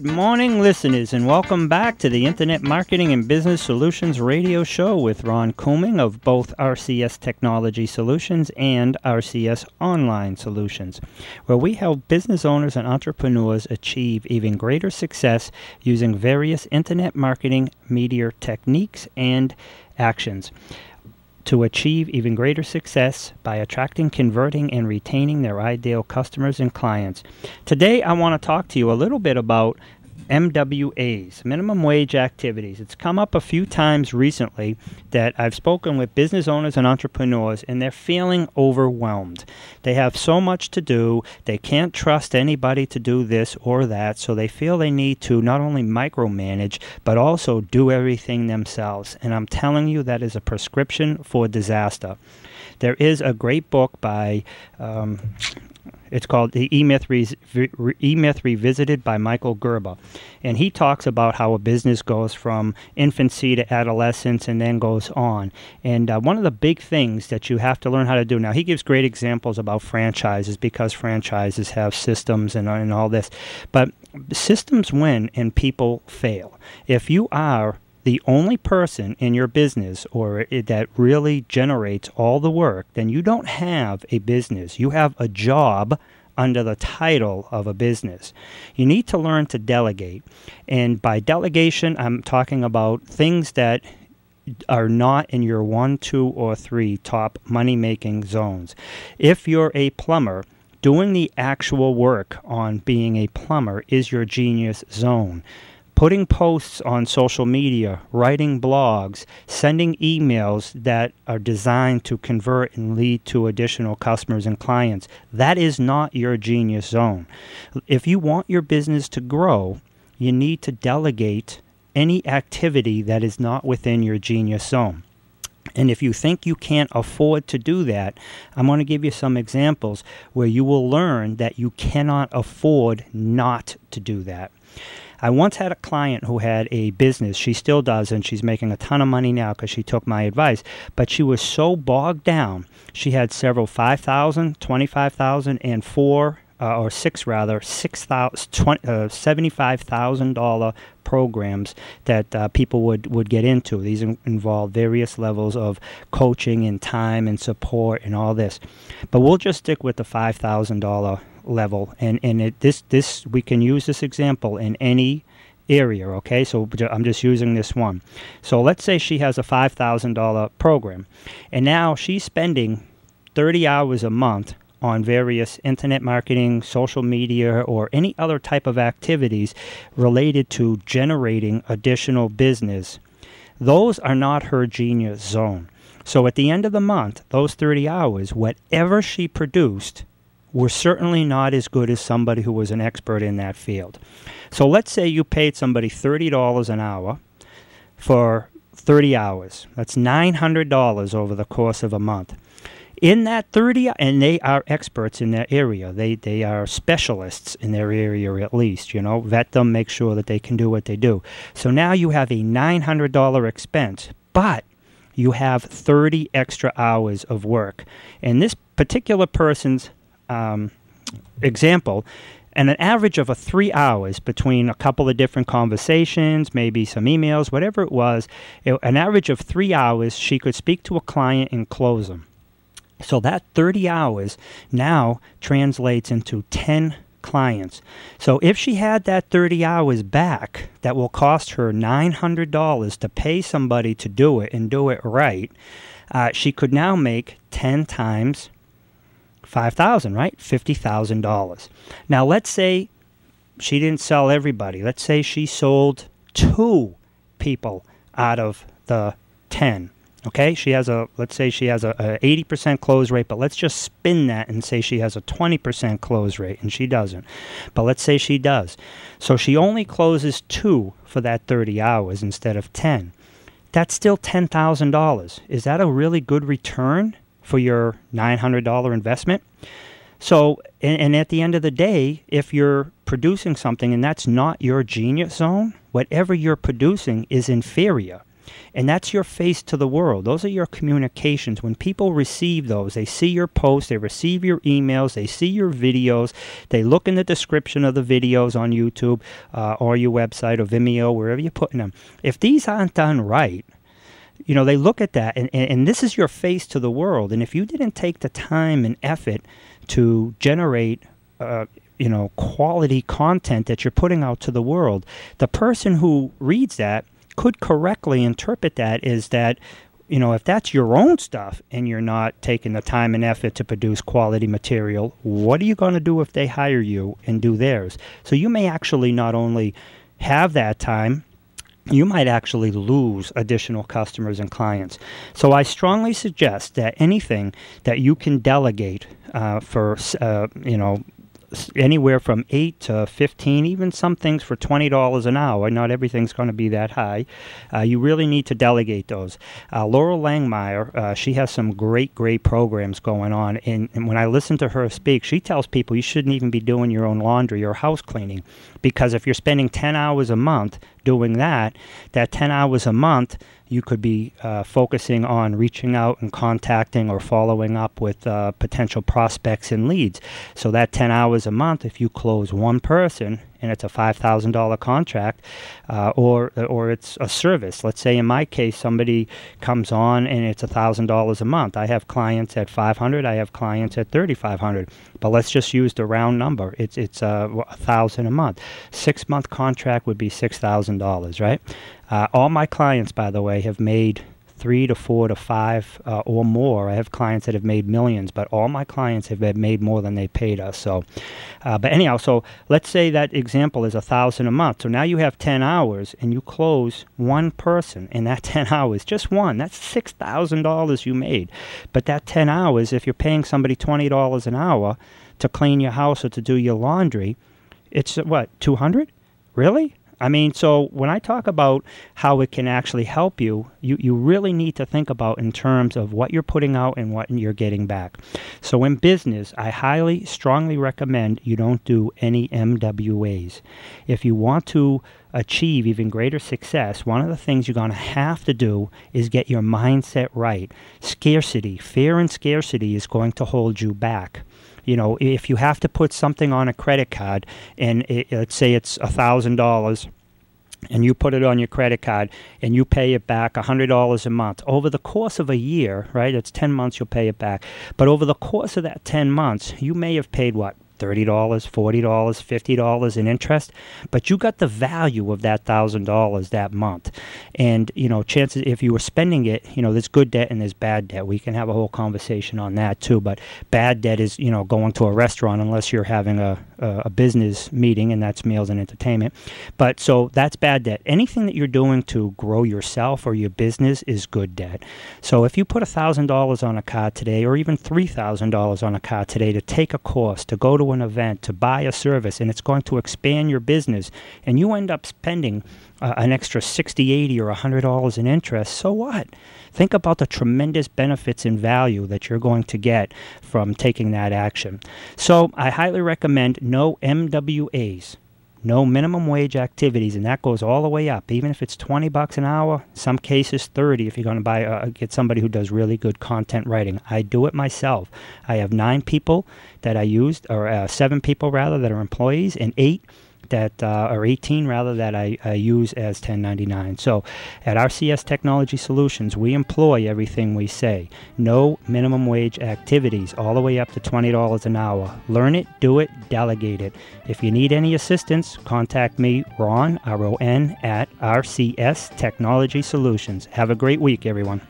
Good morning, listeners, and welcome back to the Internet Marketing and Business Solutions radio show with Ron Kooming of both RCS Technology Solutions and RCS Online Solutions, where we help business owners and entrepreneurs achieve even greater success using various Internet marketing media techniques and actions to achieve even greater success by attracting, converting, and retaining their ideal customers and clients. Today, I want to talk to you a little bit about MWAs, minimum wage activities. It's come up a few times recently that I've spoken with business owners and entrepreneurs, and they're feeling overwhelmed. They have so much to do. They can't trust anybody to do this or that, so they feel they need to not only micromanage, but also do everything themselves. And I'm telling you, that is a prescription for disaster. There is a great book by it's called The E-Myth Revisited by Michael Gerber. And he talks about how a business goes from infancy to adolescence and then goes on. And one of the big things that you have to learn how to do, now he gives great examples about franchises because franchises have systems and all this. But systems win and people fail. If you are the only person in your business or that really generates all the work, then you don't have a business. You have a job under the title of a business. You need to learn to delegate. And by delegation, I'm talking about things that are not in your 1, 2, or 3 top money-making zones. If you're a plumber, doing the actual work on being a plumber is your genius zone. Putting posts on social media, writing blogs, sending emails that are designed to convert and lead to additional customers and clients, that is not your genius zone. If you want your business to grow, you need to delegate any activity that is not within your genius zone. And if you think you can't afford to do that, I'm going to give you some examples where you will learn that you cannot afford not to do that. I once had a client who had a business. She still does, and she's making a ton of money now because she took my advice. But she was so bogged down. She had several $5,000, $25,000, and $75,000 programs that people would get into. These involve various levels of coaching and time and support and all this. But we'll just stick with the $5,000 level, and this we can use this example in any area, okay? So I'm just using this one. So let's say she has a $5,000 program, and now she's spending 30 hours a month on various internet marketing, social media, or any other type of activities related to generating additional business. Those are not her genius zone. So at the end of the month, those 30 hours, whatever she produced were certainly not as good as somebody who was an expert in that field. So let's say you paid somebody $30 an hour for 30 hours. That's $900 over the course of a month. In that 30, and they are experts in their area. They are specialists in their area at least, vet them, make sure that they can do what they do. So now you have a $900 expense, but you have 30 extra hours of work. And this particular person's example, and an average of 3 hours between a couple of different conversations, maybe some emails, whatever it was, an average of 3 hours, she could speak to a client and close them. So that 30 hours now translates into 10 clients. So if she had that 30 hours back, that will cost her $900 to pay somebody to do it and do it right, she could now make 10 times $5,000, right? $50,000. Now, let's say she didn't sell everybody. Let's say she sold 2 people out of the 10. Okay, let's say she has a 80% close rate, but let's just spin that and say she has a 20% close rate, and she doesn't. But let's say she does. So she only closes 2 for that 30 hours instead of 10. That's still $10,000. Is that a really good return for your $900 investment? So, and at the end of the day, if you're producing something and that's not your genius zone, whatever you're producing is inferior. And that's your face to the world. Those are your communications. When people receive those, they see your posts, they receive your emails, they see your videos, they look in the description of the videos on YouTube or your website or Vimeo, wherever you're putting them. If these aren't done right, you know, they look at that, and this is your face to the world. And if you didn't take the time and effort to generate quality content that you're putting out to the world, the person who reads that could correctly interpret that as that, you know, if that's your own stuff and you're not taking the time and effort to produce quality material, what are you going to do if they hire you and do theirs? So you may actually not only have that time, you might actually lose additional customers and clients. So I strongly suggest that anything that you can delegate for anywhere from 8 to 15, even some things for $20 an hour. Not everything's going to be that high. You really need to delegate those. Laurel Langmeyer, she has some great programs going on. And when I listen to her speak, she tells people you shouldn't even be doing your own laundry or house cleaning, because if you're spending 10 hours a month doing that 10 hours a month, you could be focusing on reaching out and contacting or following up with potential prospects and leads. So that 10 hours a month, if you close one person and it's a $5,000 contract, or it's a service. Let's say in my case, somebody comes on and it's $1,000 a month. I have clients at $500. I have clients at $3,500. But let's just use the round number. It's $1,000 a month. 6-month contract would be $6,000, right? All my clients, by the way, have made 3 to 4 to 5 or more. I have clients that have made millions, but all my clients have made more than they paid us. So, but anyhow, so let's say that example is $1,000 a month. So now you have 10 hours and you close one person in that 10 hours, just one. That's $6,000 you made. But that 10 hours, if you're paying somebody $20 an hour to clean your house or to do your laundry, it's what, $200? Really? I mean, so when I talk about how it can actually help you, you really need to think about in terms of what you're putting out and what you're getting back. So in business, I strongly recommend you don't do any MWAs. If you want to achieve even greater success, one of the things you're going to have to do is get your mindset right. Scarcity, fear and scarcity is going to hold you back. You know, if you have to put something on a credit card and let's say it's $1,000 and you put it on your credit card and you pay it back $100 a month, over the course of a year, right? It's 10 months you'll pay it back. But over the course of that 10 months, you may have paid what? $30, $40, $50 in interest, but you got the value of that $1,000 that month. And, you know, chances, if you were spending it, you know, there's good debt and there's bad debt. We can have a whole conversation on that too, but bad debt is, you know, going to a restaurant unless you're having a business meeting, and that's meals and entertainment. But so that's bad debt. Anything that you're doing to grow yourself or your business is good debt. So if you put $1,000 on a card today, or even $3,000 on a card today to take a course, to go to an event, to buy a service, and it's going to expand your business, and you end up spending an extra $60, $80, or $100 in interest, so what? Think about the tremendous benefits and value that you're going to get from taking that action. So I highly recommend no MWAs, no minimum wage activities, and that goes all the way up. Even if it's $20 an hour, some cases $30 if you're going to get somebody who does really good content writing. I do it myself. I have 9 people that I used, or 7 people rather, that are employees, and 8 that are 18 rather, that I use as 1099. So at RCS Technology Solutions, we employ everything we say. No minimum wage activities, all the way up to $20 an hour. Learn it, do it, delegate it. If you need any assistance, contact me, Ron, R-O-N, at RCS Technology Solutions. Have a great week, everyone.